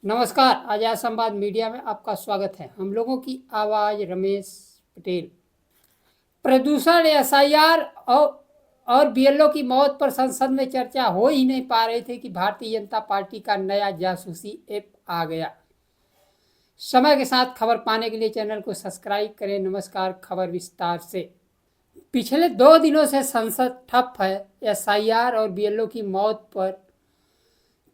नमस्कार। आजाद संवाद मीडिया में आपका स्वागत है। हम लोगों की आवाज़ रमेश पटेल। प्रदूषण, एसआईआर और बीएलओ की मौत पर संसद में चर्चा हो ही नहीं पा रही थी कि भारतीय जनता पार्टी का नया जासूसी ऐप आ गया। समय के साथ खबर पाने के लिए चैनल को सब्सक्राइब करें। नमस्कार, खबर विस्तार से। पिछले 2 दिनों से संसद ठप है। एसआईआर और बीएलओ की मौत पर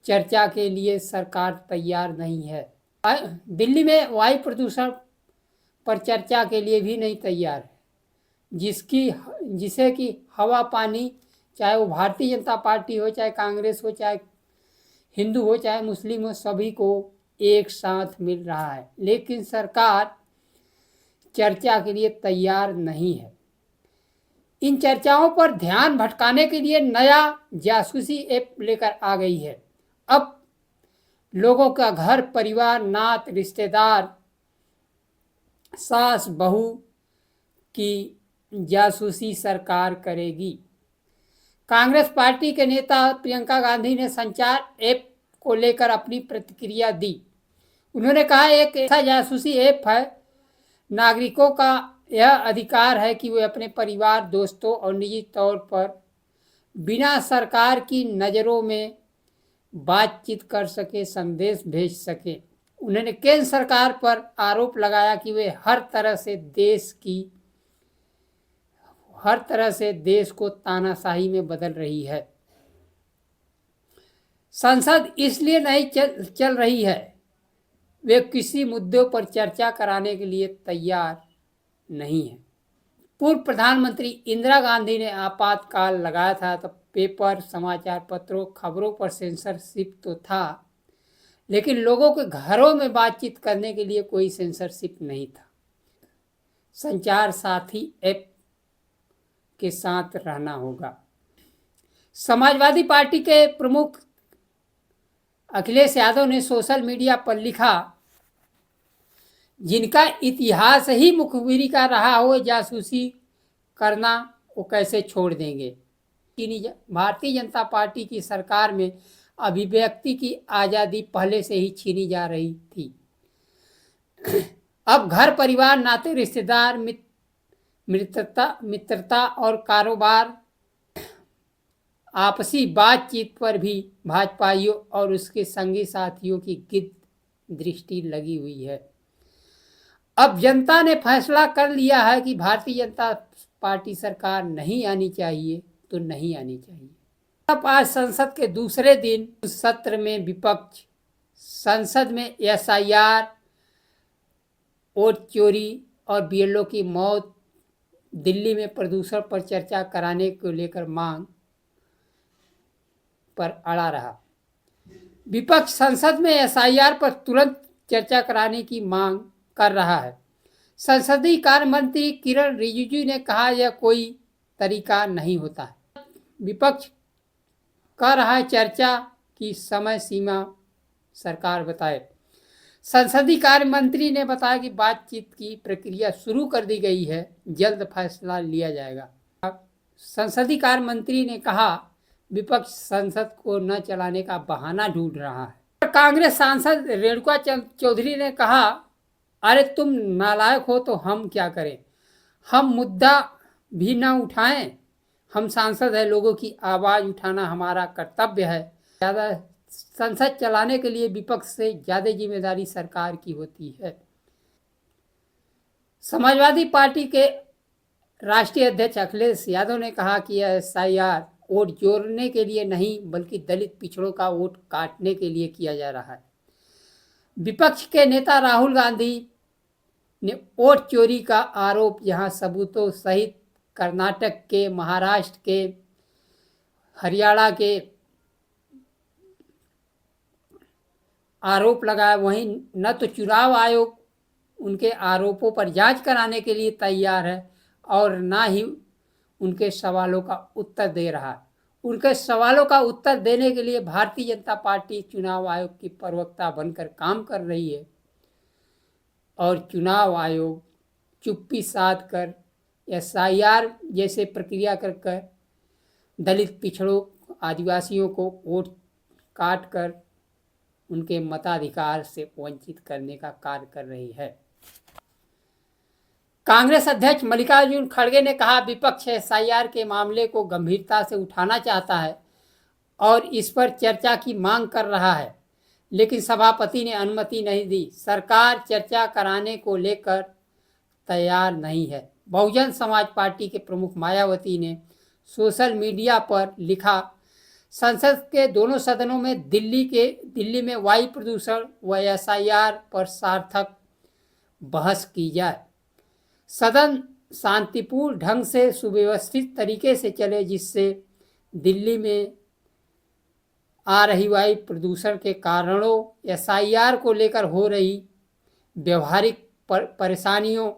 चर्चा के लिए सरकार तैयार नहीं है। दिल्ली में वायु प्रदूषण पर चर्चा के लिए भी नहीं तैयार है, जिसे कि हवा पानी, चाहे वो भारतीय जनता पार्टी हो, चाहे कांग्रेस हो, चाहे हिंदू हो, चाहे मुस्लिम हो, सभी को एक साथ मिल रहा है। लेकिन सरकार चर्चा के लिए तैयार नहीं है। इन चर्चाओं पर ध्यान भटकाने के लिए नया जासूसी ऐप लेकर आ गई है। अब लोगों का घर परिवार, नात रिश्तेदार, सास बहू की जासूसी सरकार करेगी। कांग्रेस पार्टी के नेता प्रियंका गांधी ने संचार ऐप को लेकर अपनी प्रतिक्रिया दी। उन्होंने कहा, एक ऐसा जासूसी ऐप है, नागरिकों का यह अधिकार है कि वे अपने परिवार, दोस्तों और निजी तौर पर बिना सरकार की नज़रों में बातचीत कर सके, संदेश भेज सके। उन्होंने केंद्र सरकार पर आरोप लगाया कि वे हर तरह से देश को तानाशाही में बदल रही है। संसद इसलिए नहीं चल रही है, वे किसी मुद्दों पर चर्चा कराने के लिए तैयार नहीं है। पूर्व प्रधानमंत्री इंदिरा गांधी ने आपातकाल लगाया था, तो पेपर, समाचार पत्रों, खबरों पर सेंसरशिप तो था, लेकिन लोगों के घरों में बातचीत करने के लिए कोई सेंसरशिप नहीं था। संचार साथी ऐप के साथ रहना होगा। समाजवादी पार्टी के प्रमुख अखिलेश यादव ने सोशल मीडिया पर लिखा, जिनका इतिहास ही मुखबिरी का रहा हो, जासूसी करना वो कैसे छोड़ देंगे। भारतीय जनता पार्टी की सरकार में अभिव्यक्ति की आज़ादी पहले से ही छीनी जा रही थी। अब घर परिवार, नाते रिश्तेदार, मित्रता और कारोबार, आपसी बातचीत पर भी भाजपाइयों और उसके संगी साथियों की गिद्ध दृष्टि लगी हुई है। अब जनता ने फैसला कर लिया है कि भारतीय जनता पार्टी सरकार नहीं आनी चाहिए तो नहीं आनी चाहिए। अब आज संसद के दूसरे दिन सत्र में विपक्ष संसद में एसआईआर, वोट चोरी और बीएलओ की मौत, दिल्ली में प्रदूषण पर चर्चा कराने को लेकर मांग पर अड़ा रहा। विपक्ष संसद में एसआईआर पर तुरंत चर्चा कराने की मांग कर रहा है। संसदीय कार्य मंत्री किरण रिजिजू ने कहा, यह कोई तरीका नहीं होता है। विपक्ष कर रहा है चर्चा की समय सीमा सरकार बताए। संसदीय कार्य मंत्री ने बताया कि बातचीत की प्रक्रिया शुरू कर दी गई है, जल्द फैसला लिया जाएगा। संसदीय कार्य मंत्री ने कहा, विपक्ष संसद को न चलाने का बहाना ढूंढ रहा है। कांग्रेस सांसद रेणुका चौधरी ने कहा, अरे तुम नालायक हो तो हम क्या करें, हम मुद्दा भी ना उठाएं। हम सांसद हैं, लोगों की आवाज़ उठाना हमारा कर्तव्य है। ज़्यादा संसद चलाने के लिए विपक्ष से ज़्यादा जिम्मेदारी सरकार की होती है। समाजवादी पार्टी के राष्ट्रीय अध्यक्ष अखिलेश यादव ने कहा कि यह एसआईआर वोट जोड़ने के लिए नहीं, बल्कि दलित पिछड़ों का वोट काटने के लिए किया जा रहा है। विपक्ष के नेता राहुल गांधी ने वोट चोरी का आरोप यहां सबूतों सहित कर्नाटक के, महाराष्ट्र के, हरियाणा के आरोप लगाया। वहीं न तो चुनाव आयोग उनके आरोपों पर जांच कराने के लिए तैयार है और ना ही उनके सवालों का उत्तर दे रहा है। उनके सवालों का उत्तर देने के लिए भारतीय जनता पार्टी चुनाव आयोग की प्रवक्ता बनकर काम कर रही है और चुनाव आयोग चुप्पी साध कर एसआईआर जैसे प्रक्रिया कर दलित, पिछड़ों, आदिवासियों को वोट काट कर उनके मताधिकार से वंचित करने का कार्य कर रही है। कांग्रेस अध्यक्ष मल्लिकार्जुन खड़गे ने कहा, विपक्ष एसआईआर के मामले को गंभीरता से उठाना चाहता है और इस पर चर्चा की मांग कर रहा है, लेकिन सभापति ने अनुमति नहीं दी। सरकार चर्चा कराने को लेकर तैयार नहीं है। बहुजन समाज पार्टी के प्रमुख मायावती ने सोशल मीडिया पर लिखा, संसद के दोनों सदनों में दिल्ली में वायु प्रदूषण व एसआईआर पर सार्थक बहस की जाए। सदन शांतिपूर्ण ढंग से सुव्यवस्थित तरीके से चले, जिससे दिल्ली में आ रही वायु प्रदूषण के कारणों, एसआईआर को लेकर हो रही व्यवहारिक परेशानियों,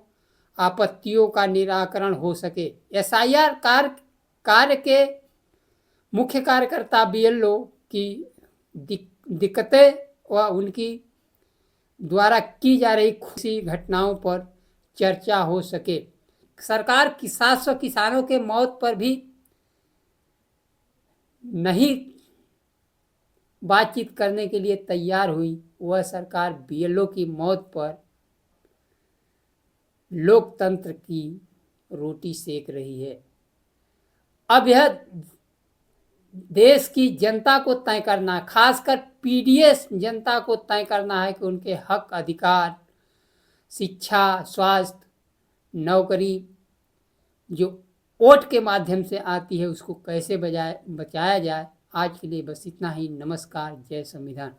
आपत्तियों का निराकरण हो सके। एसआईआर कार्य के मुख्य कार्यकर्ता बीएलओ की दिक्कतें व उनकी द्वारा की जा रही खुशी घटनाओं पर चर्चा हो सके। सरकार 700 किसानों के मौत पर भी नहीं बातचीत करने के लिए तैयार हुई। वह सरकार बीएलओ की मौत पर लोकतंत्र की रोटी सेक रही है। अब यह देश की जनता को तय करना, खासकर पीडीएस जनता को तय करना है कि उनके हक, अधिकार, शिक्षा, स्वास्थ्य, नौकरी जो वोट के माध्यम से आती है उसको कैसे बचाया जाए। आज के लिए बस इतना ही। नमस्कार। जय संविधान।